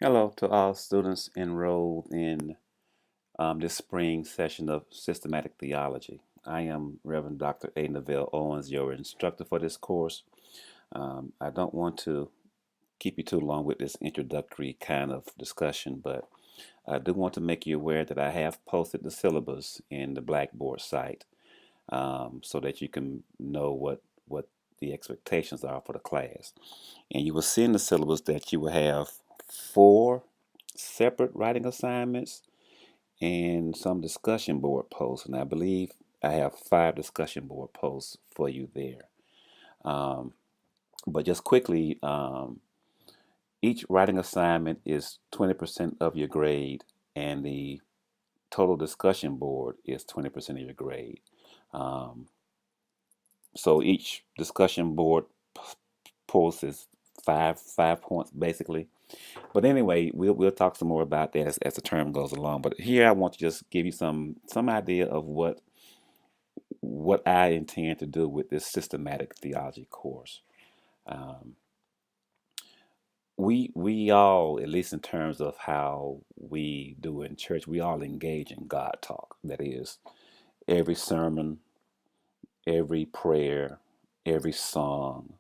Hello to all students enrolled in this spring session of Systematic Theology. I am Reverend Dr. A. Neville Owens, your instructor for this course. I don't want to keep you too long with this introductory kind of discussion, but I do want to make you aware that I have posted the syllabus in the Blackboard site so that you can know what the expectations are for the class. And you will see in the syllabus that you will have 4 separate writing assignments and some discussion board posts. And I believe I have 5 discussion board posts for you there. Um, but just quickly, each writing assignment is 20% of your grade, and the total discussion board is 20% of your grade. Um, so each discussion board post is five points basically. But anyway, we'll talk some more about that as the term goes along. But here I want to just give you some idea of what I intend to do with this systematic theology course. Um, we all, at least in terms of how we do in church, we all engage in God talk. That is, every sermon, every prayer, every song,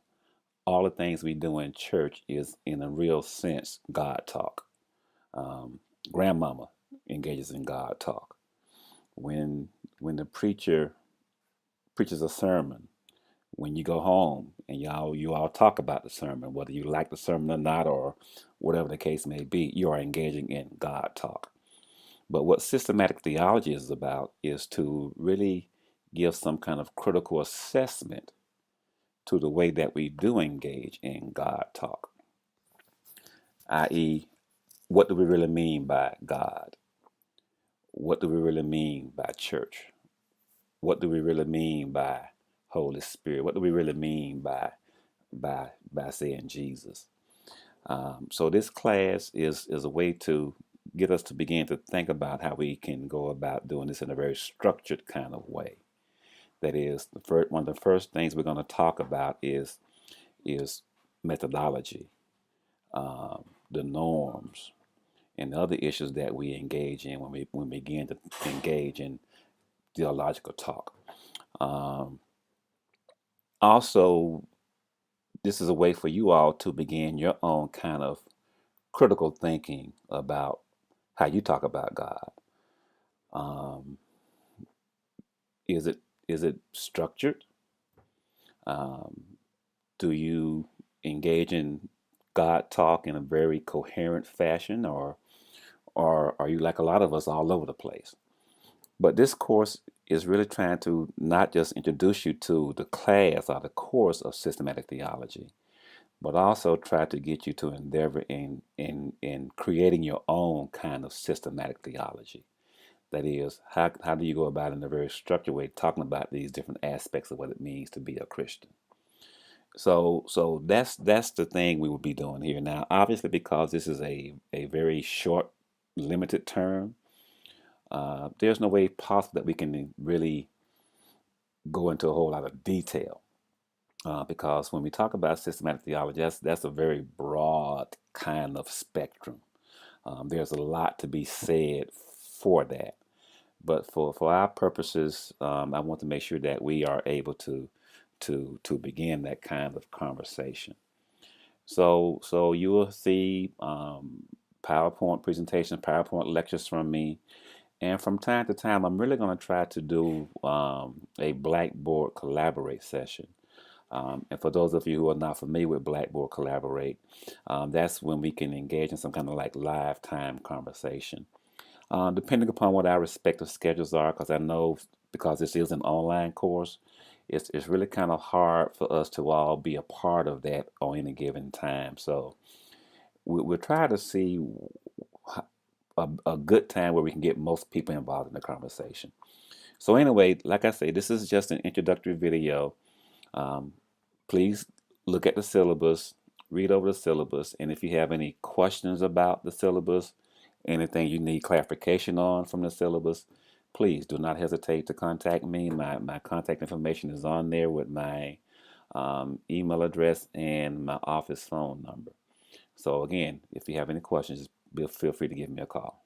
all the things we do in church is, in a real sense, God talk. Um, Grandmama engages in God talk. When when the preacher preaches a sermon, when you go home and you all talk about the sermon, whether you like the sermon or not, or whatever the case may be, you are engaging in God talk. But what systematic theology is about is to really give some kind of critical assessment to the way that we do engage in God talk, i.e., what do we really mean by God? What do we really mean by church? What do we really mean by Holy Spirit? What do we really mean by saying Jesus? So this class is a way to get us to begin to think about how we can go about doing this in a very structured kind of way. That is, one of the first things we're going to talk about is methodology, the norms, and the other issues that we engage in when we begin to engage in theological talk. Um, Also, this is a way for you all to begin your own kind of critical thinking about how you talk about God. Um, is it structured? Um, do you engage in God talk in a very coherent fashion, or are you like a lot of us all over the place? But this course is really trying to not just introduce you to the class or the course of systematic theology, but also try to get you to endeavor in creating your own kind of systematic theology. That is, how do you go about in a very structured way talking about these different aspects of what it means to be a Christian? So that's the thing we will be doing here now. Obviously, because this is a very short, limited term, there's no way possible that we can really go into a whole lot of detail. Because when we talk about systematic theology, that's a very broad kind of spectrum. There's a lot to be said for that. But for our purposes, I want to make sure that we are able to begin that kind of conversation. So you will see PowerPoint presentations, PowerPoint lectures from me, and from time to time, I'm really going to try to do a Blackboard Collaborate session. And for those of you who are not familiar with Blackboard Collaborate, that's when we can engage in some kind of like live time conversation. Depending upon what our respective schedules are, because I know because this is an online course, it's really kind of hard for us to all be a part of that on any given time. So we'll try to see a good time where we can get most people involved in the conversation. So anyway, like I say, this is just an introductory video. Um, Please look at the syllabus, read over the syllabus, and if you have any questions about the syllabus, anything you need clarification on from the syllabus, please do not hesitate to contact me. My contact information is on there with my email address and my office phone number. So again, if you have any questions, feel free to give me a call.